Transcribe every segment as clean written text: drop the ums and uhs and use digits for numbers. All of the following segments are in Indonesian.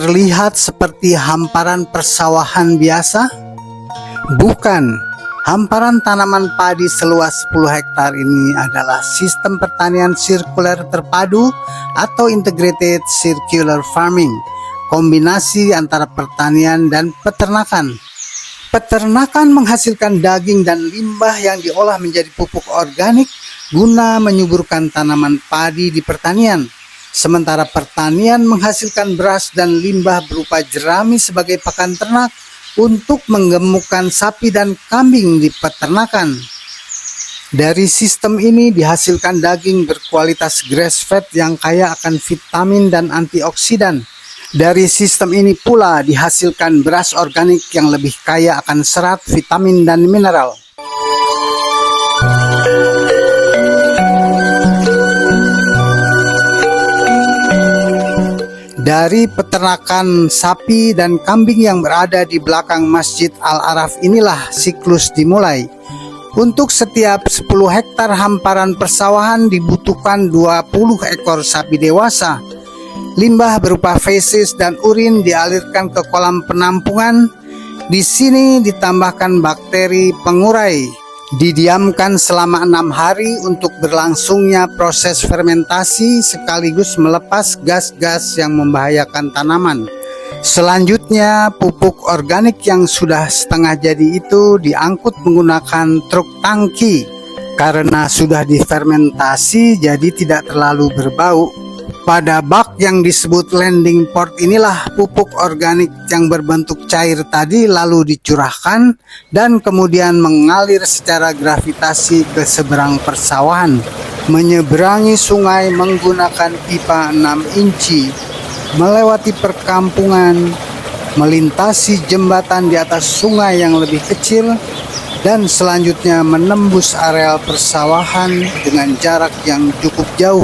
terlihat seperti hamparan persawahan biasa? Bukan. Hamparan tanaman padi seluas 10 hektar ini adalah sistem pertanian sirkuler terpadu atau integrated circular farming, kombinasi antara pertanian dan peternakan. Peternakan menghasilkan daging dan limbah yang diolah menjadi pupuk organik guna menyuburkan tanaman padi di pertanian. Sementara pertanian menghasilkan beras dan limbah berupa jerami sebagai pakan ternak untuk menggemukkan sapi dan kambing di peternakan. Dari sistem ini dihasilkan daging berkualitas grass fed yang kaya akan vitamin dan antioksidan. Dari sistem ini pula dihasilkan beras organik yang lebih kaya akan serat, vitamin, dan mineral. Dari peternakan sapi dan kambing yang berada di belakang Masjid Al-Araf inilah siklus dimulai. Untuk setiap 10 hektar hamparan persawahan dibutuhkan 20 ekor sapi dewasa. Limbah berupa feses dan urin dialirkan ke kolam penampungan. Di sini ditambahkan bakteri pengurai. Didiamkan selama 6 hari untuk berlangsungnya proses fermentasi sekaligus melepas gas-gas yang membahayakan tanaman. Selanjutnya, pupuk organik yang sudah setengah jadi itu diangkut menggunakan truk tangki. Karena sudah difermentasi jadi tidak terlalu berbau. Pada bak yang disebut landing port inilah pupuk organik yang berbentuk cair tadi lalu dicurahkan dan kemudian mengalir secara gravitasi ke seberang persawahan, menyeberangi sungai menggunakan pipa 6 inci, melewati perkampungan, melintasi jembatan di atas sungai yang lebih kecil, dan selanjutnya menembus areal persawahan dengan jarak yang cukup jauh.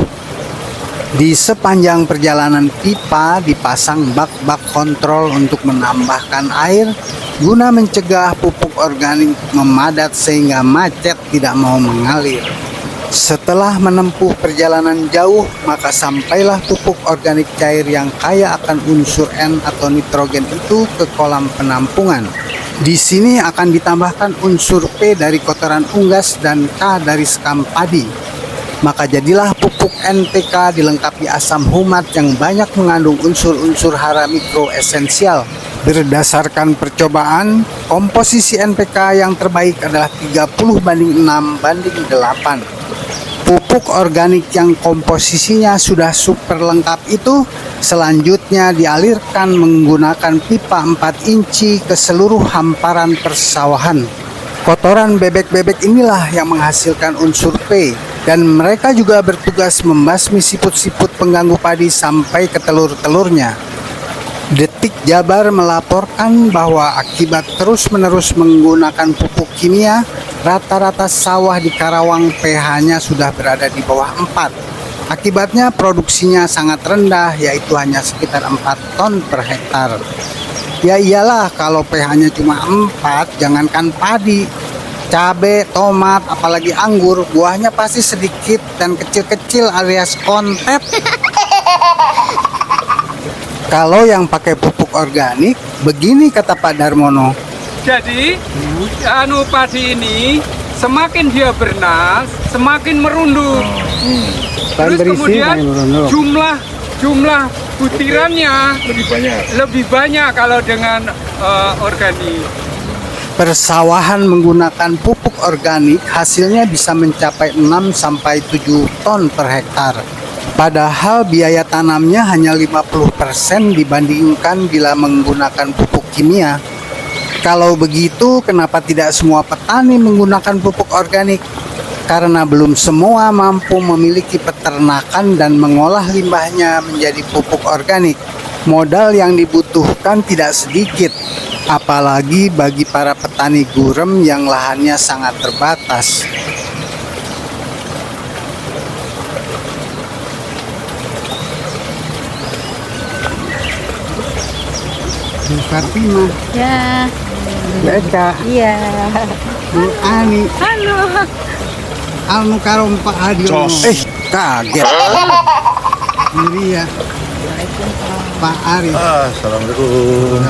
Di sepanjang perjalanan pipa dipasang bak-bak kontrol untuk menambahkan air guna mencegah pupuk organik memadat sehingga macet tidak mau mengalir. Setelah menempuh perjalanan jauh, maka sampailah pupuk organik cair yang kaya akan unsur N atau nitrogen itu ke kolam penampungan. Di sini akan ditambahkan unsur P dari kotoran unggas dan K dari sekam padi. Maka jadilah pupuk NPK dilengkapi asam humat yang banyak mengandung unsur-unsur hara mikro esensial. Berdasarkan percobaan, komposisi NPK yang terbaik adalah 30:6:8. Pupuk organik yang komposisinya sudah super lengkap itu selanjutnya dialirkan menggunakan pipa 4 inci ke seluruh hamparan persawahan. Kotoran bebek-bebek inilah yang menghasilkan unsur P, dan mereka juga bertugas membasmi siput-siput pengganggu padi sampai ke telur-telurnya. Detik Jabar melaporkan bahwa akibat terus-menerus menggunakan pupuk kimia, rata-rata sawah di Karawang pH-nya sudah berada di bawah 4. Akibatnya produksinya sangat rendah, yaitu hanya sekitar 4 ton per hektar. Ya iyalah, kalau pH-nya cuma 4, jangankan padi, cabai, tomat, apalagi anggur, buahnya pasti sedikit dan kecil-kecil alias kontet. Kalau yang pakai pupuk organik, begini kata Pak Darmono. Jadi, padi ini semakin dia bernas, semakin merunduk. Terus kemudian jumlah butirannya lebih banyak kalau dengan organik. Persawahan menggunakan pupuk organik hasilnya bisa mencapai 6-7 ton per hektar. Padahal biaya tanamnya hanya 50% dibandingkan bila menggunakan pupuk kimia. Kalau begitu, kenapa tidak semua petani menggunakan pupuk organik? Karena belum semua mampu memiliki peternakan dan mengolah limbahnya menjadi pupuk organik. Modal yang dibutuhkan tidak sedikit, apalagi bagi para petani gurem yang lahannya sangat terbatas. Bu Fatima. Ya. Bu Eka. Iya. Bu Ani. Halo. Al Mukarom Pak Adiono. Kaget. Ini dia. Pak Arif. Assalamualaikum.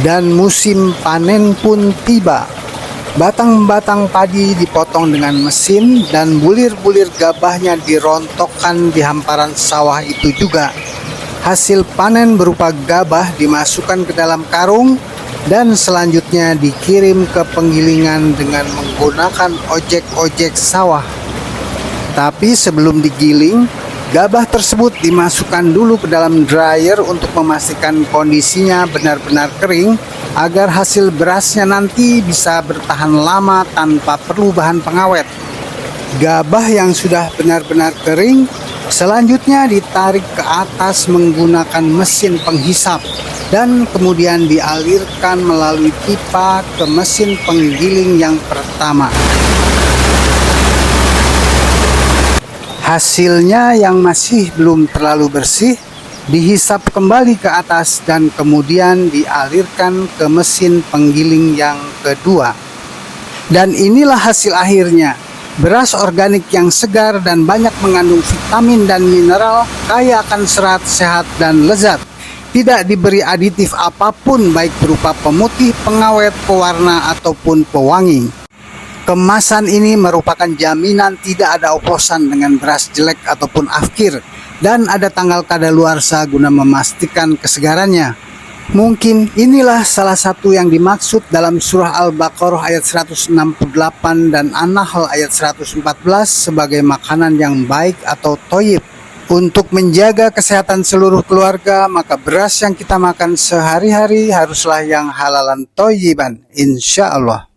Dan musim panen pun tiba. Batang-batang padi dipotong dengan mesin dan bulir-bulir gabahnya dirontokkan di hamparan sawah itu juga. Hasil panen berupa gabah dimasukkan ke dalam karung dan selanjutnya dikirim ke penggilingan dengan menggunakan ojek-ojek sawah. Tapi sebelum digiling, gabah tersebut dimasukkan dulu ke dalam dryer untuk memastikan kondisinya benar-benar kering agar hasil berasnya nanti bisa bertahan lama tanpa perlu bahan pengawet. Gabah yang sudah benar-benar kering selanjutnya ditarik ke atas menggunakan mesin penghisap dan kemudian dialirkan melalui pipa ke mesin penggiling yang pertama. Hasilnya yang masih belum terlalu bersih dihisap kembali ke atas dan kemudian dialirkan ke mesin penggiling yang kedua. Dan inilah hasil akhirnya, beras organik yang segar dan banyak mengandung vitamin dan mineral, kaya akan serat, sehat, dan lezat. Tidak diberi aditif apapun baik berupa pemutih, pengawet, pewarna, ataupun pewangi. Kemasan ini merupakan jaminan tidak ada oplosan dengan beras jelek ataupun afkir, dan ada tanggal kadaluarsa guna memastikan kesegarannya. Mungkin inilah salah satu yang dimaksud dalam surah Al-Baqarah ayat 168 dan An-Nahl ayat 114 sebagai makanan yang baik atau thoyyib. Untuk menjaga kesehatan seluruh keluarga, maka beras yang kita makan sehari-hari haruslah yang halalan thayyiban, insya Allah.